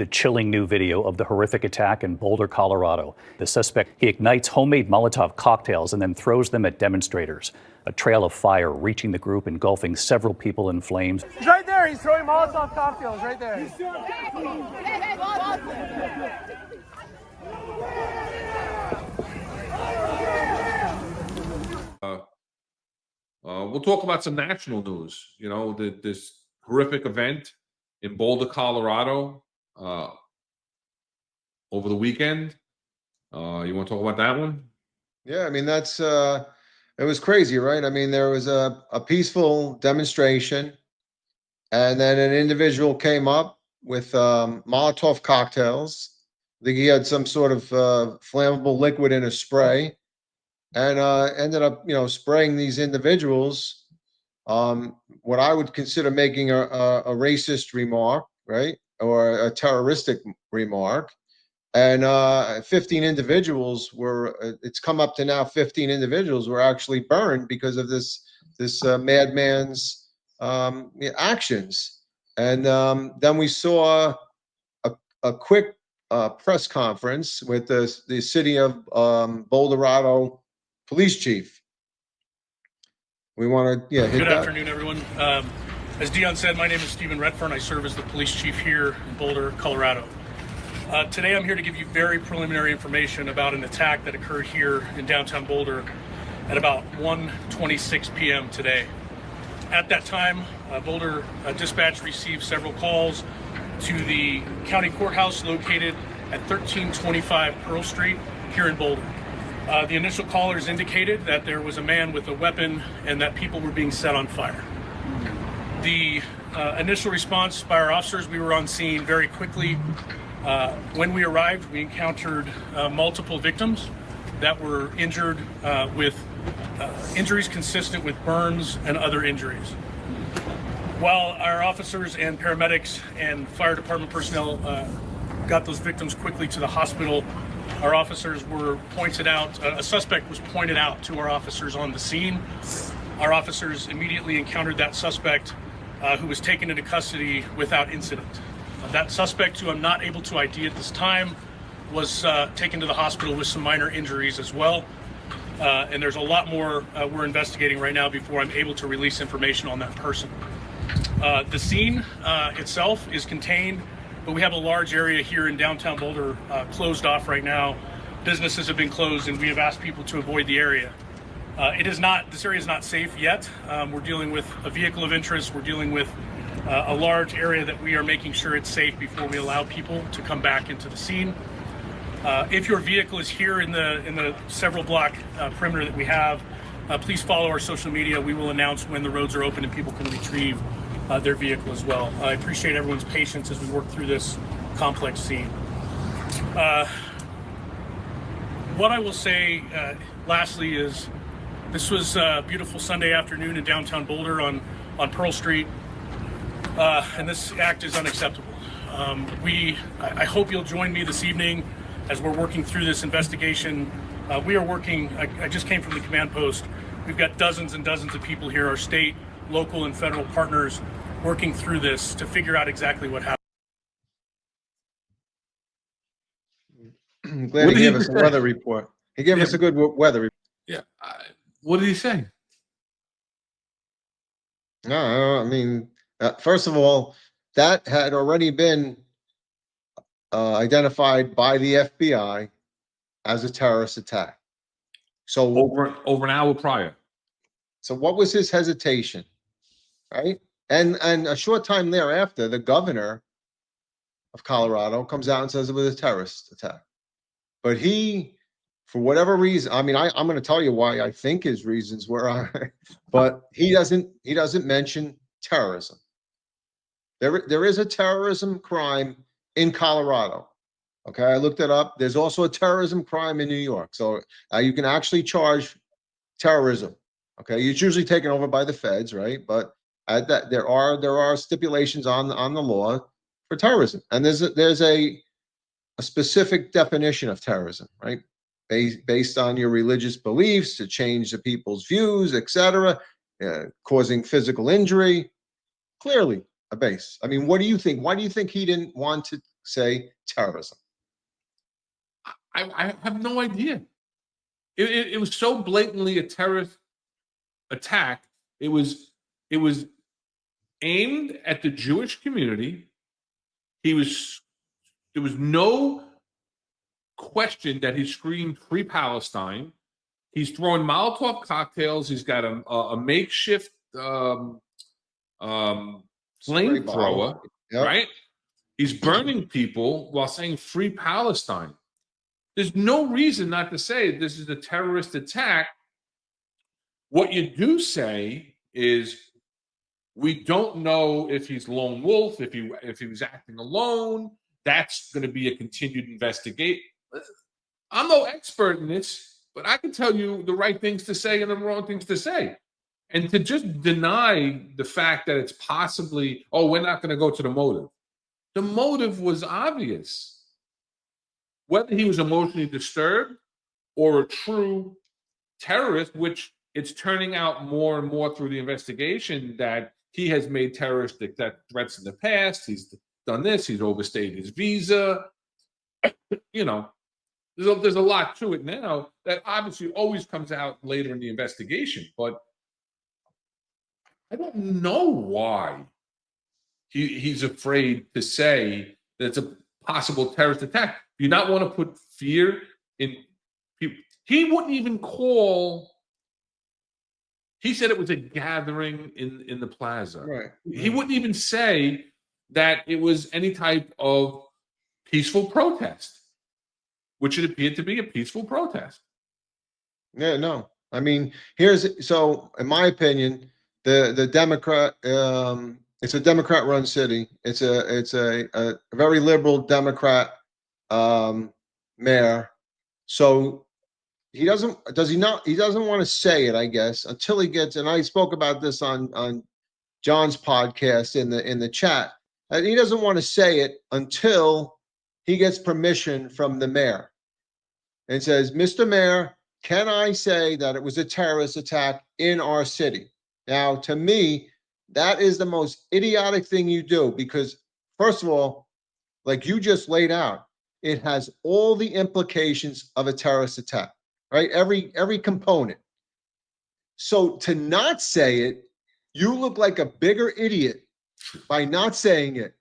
The chilling new video of the horrific attack in Boulder, Colorado. The suspect, he ignites homemade Molotov cocktails and then throws them at demonstrators. A trail of fire reaching the group, engulfing several people in flames. He's right there. He's throwing Molotov cocktails right there. We'll talk about some national news. You know, this horrific event in Boulder, Colorado, over the weekend. You want to talk about that one? Yeah, I mean, that's it was crazy, right? I mean, there was a peaceful demonstration, and then an individual came up with Molotov cocktails. I think he had some sort of flammable liquid in a spray, and ended up, spraying these individuals. What I would consider making a racist remark, right, or a terroristic remark. And 15 individuals were, it's come up to now 15 individuals were actually burned because of this madman's actions. And then we saw a quick press conference with the city of Boulder police chief. We want to, Good afternoon, everyone. As Dion said, my name is Stephen Redfern. I serve as the police chief here in Boulder, Colorado. Today I'm here to give you very preliminary information about an attack that occurred here in downtown Boulder at about 1:26 p.m. today. At that time, Boulder dispatch received several calls to the county courthouse located at 1325 Pearl Street here in Boulder. The initial callers indicated that there was a man with a weapon and that people were being set on fire. The initial response by our officers, we were on scene very quickly. When we arrived, we encountered multiple victims that were injured with injuries consistent with burns and other injuries. While our officers and paramedics and fire department personnel got those victims quickly to the hospital, our officers were pointed out, a suspect was pointed out to our officers on the scene. Our officers immediately encountered that suspect who was taken into custody without incident. That suspect, who I'm not able to ID at this time, was taken to the hospital with some minor injuries as well. And there's a lot more we're investigating right now before I'm able to release information on that person. The scene itself is contained, but we have a large area here in downtown Boulder closed off right now. Businesses have been closed, and we have asked people to avoid the area. This area is not safe yet. We're dealing with a vehicle of interest. We're dealing with a large area that we are making sure it's safe before we allow people to come back into the scene. If your vehicle is here in the several block perimeter that we have, please follow our social media. We will announce when the roads are open and people can retrieve their vehicle as well. I appreciate everyone's patience as we work through this complex scene. What I will say lastly is this was a beautiful Sunday afternoon in downtown Boulder on Pearl Street. And this act is unacceptable. I hope you'll join me this evening as we're working through this investigation. We are working, I just came from the command post. We've got dozens and dozens of people here, our state, local, and federal partners, working through this to figure out exactly what happened. I'm glad he gave us a weather report. He gave us a good weather report. Yeah. What did he say? No, I mean, first of all, that had already been identified by the FBI as a terrorist attack. So over an hour prior. So what was his hesitation, right? And a short time thereafter, the governor of Colorado comes out and says it was a terrorist attack. But he, for whatever reason, I mean, I'm going to tell you why I think his reasons were, but he doesn't mention terrorism. There is a terrorism crime in Colorado. Okay, I looked it up. There's also a terrorism crime in New York. So you can actually charge terrorism. Okay, it's usually taken over by the feds, right? But there are stipulations on the law for terrorism, and there's a specific definition of terrorism, right? Based on your religious beliefs, to change the people's views, etc., causing physical injury. Clearly a base. I mean, what do you think? Why do you think he didn't want to say terrorism? I have no idea. It was so blatantly a terrorist attack. It was aimed at the Jewish community. There was no question that he screamed "Free Palestine." He's throwing Molotov cocktails. He's got a makeshift flamethrower, Yep. right? He's burning people while saying "Free Palestine." There's no reason not to say this is a terrorist attack. What you do say is, we don't know if he's lone wolf, if he was acting alone. That's going to be a continued investigation. I'm no expert in this, but I can tell you the right things to say and the wrong things to say. And to just deny the fact that it's possibly, oh, we're not going to go to the motive. The motive was obvious. Whether he was emotionally disturbed or a true terrorist, which it's turning out more and more through the investigation that he has made terroristic threats in the past. He's done this. He's overstayed his visa. You know, there's a lot to it now that obviously always comes out later in the investigation. But I don't know why he's afraid to say that it's a possible terrorist attack. Do you not want to put fear in people? He wouldn't even call. He said it was a gathering in the plaza. Right. He wouldn't even say that it was any type of peaceful protest, which it appeared to be a peaceful protest. Yeah, no. I mean, so in my opinion, the Democrat, it's a Democrat-run city. It's a very liberal Democrat mayor. So he doesn't want to say it, I guess, until he gets, and I spoke about this on John's podcast in the chat. And he doesn't want to say it until he gets permission from the mayor and says, "Mr. Mayor, can I say that it was a terrorist attack in our city?" Now, to me, that is the most idiotic thing you do, because first of all, like you just laid out, it has all the implications of a terrorist attack, right? Every component. So to not say it, you look like a bigger idiot by not saying it,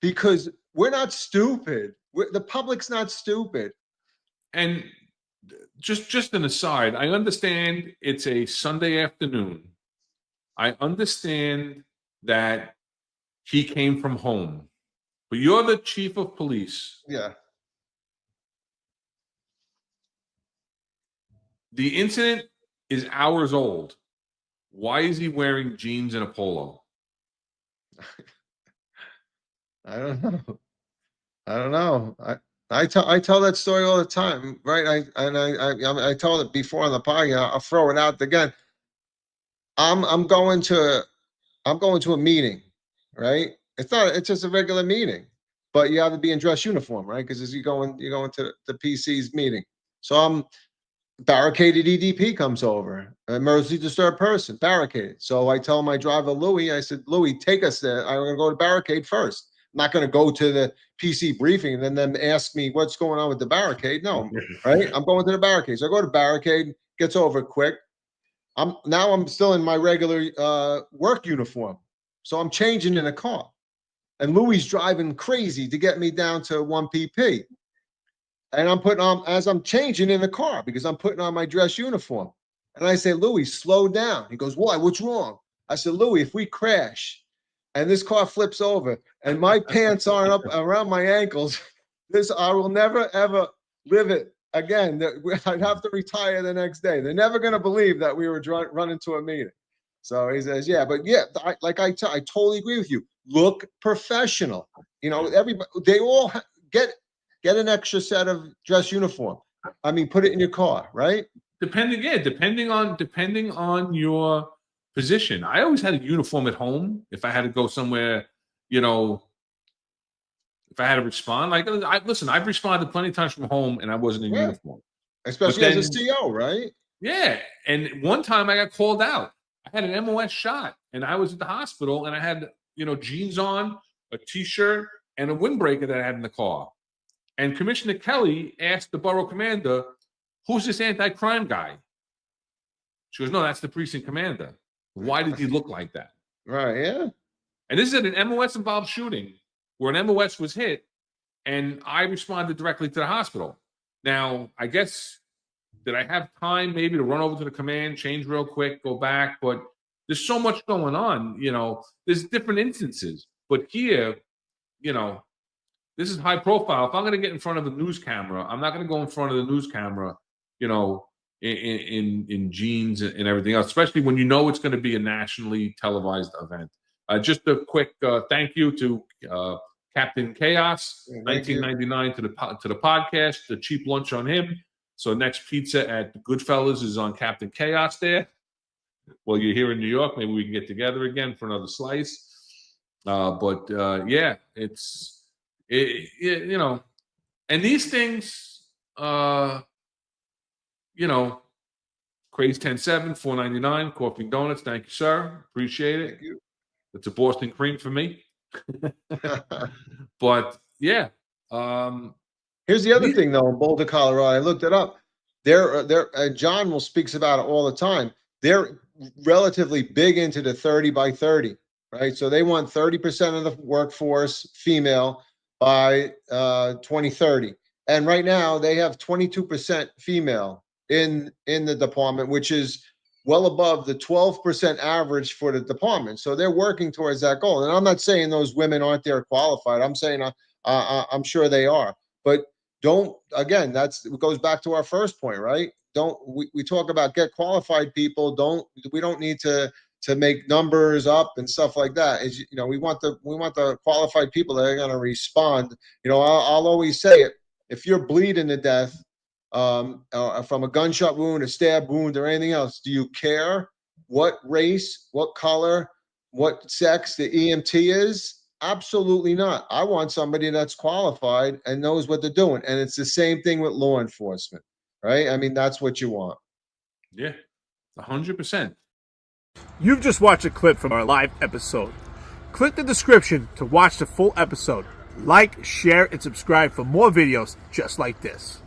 because we're not stupid. The public's not stupid. And just an aside, I understand it's a Sunday afternoon. I understand that he came from home, but you're the chief of police. Yeah. The incident is hours old. Why is he wearing jeans and a polo? I don't know. I tell that story all the time, right? I told it before on the podcast. I'll throw it out again. I'm going to a meeting, right? It's just a regular meeting, but you have to be in dress uniform, right? Because you're going to the PC's meeting. So I'm barricaded. EDP comes over, emergency disturbed person, barricaded. So I tell my driver Louis, I said, "Louis, take us there. I'm gonna go to barricade first. I'm not gonna go to the PC briefing and then them ask me what's going on with the barricade. No, right? I'm going to the barricade. So I go to barricade, gets over quick. I'm still in my regular work uniform. So I'm changing in a car. And Louis driving crazy to get me down to 1 PP. And I'm putting on, as I'm changing in the car, because I'm putting on my dress uniform. And I say, "Louis, slow down." He goes, "Why? What's wrong?" I said, "Louis, if we crash and this car flips over and my pants aren't up around my ankles, I will never, ever live it again. I'd have to retire the next day. They're never going to believe that we were running to a meeting." So he says, "Yeah, but yeah, I totally agree with you. Look professional. You know, everybody, they all get an extra set of dress uniform. I mean, put it in your car, right?" Depending on your position. I always had a uniform at home. If I had to go somewhere, if I had to respond, listen, I've responded plenty of times from home and I wasn't in uniform. Especially as a CO, right? Yeah. And one time I got called out. I had an MOS shot and I was at the hospital and I had, jeans on, a t-shirt, and a windbreaker that I had in the car. And Commissioner Kelly asked the borough commander, "Who's this anti-crime guy?" She goes, "No, that's the precinct commander." Why did he look like that? Right. Yeah. And this is an MOS-involved shooting where an MOS was hit, and I responded directly to the hospital. Now, I guess, did I have time maybe to run over to the command, change real quick, go back? But there's so much going on, there's different instances. But here, this is high profile. If I'm going to get in front of a news camera, I'm not going to go in front of the news camera, in jeans and everything else, especially when it's going to be a nationally televised event. Just a quick thank you to Captain Chaos, 1999 to the podcast. The cheap lunch on him. So next pizza at Goodfellas is on Captain Chaos there. Well, you're here in New York. Maybe we can get together again for another slice. Yeah, and these things, Craze 107, $4.99, coffee and donuts. Thank you, sir. Appreciate it. Thank you. It's a Boston cream for me. But yeah. Here's the other thing, though, in Boulder, Colorado. I looked it up. John speaks about it all the time. They're relatively big into the 30 by 30, right? So they want 30% of the workforce female by 2030. And right now they have 22% female in the department, which is well above the 12% average for the department. So they're working towards that goal. And I'm not saying those women aren't there qualified. I'm saying I'm sure they are. But it goes back to our first point, right? We talk about get qualified people. We don't need to make numbers up and stuff like that. We want the qualified people that are going to respond. I'll always say it. If you're bleeding to death from a gunshot wound, a stab wound, or anything else, do you care what race, what color, what sex the EMT is? Absolutely not. I want somebody that's qualified and knows what they're doing. And it's the same thing with law enforcement, right? I mean, that's what you want. Yeah, 100%. You've just watched a clip from our live episode. Click the description to watch the full episode. Like, share, and subscribe for more videos just like this.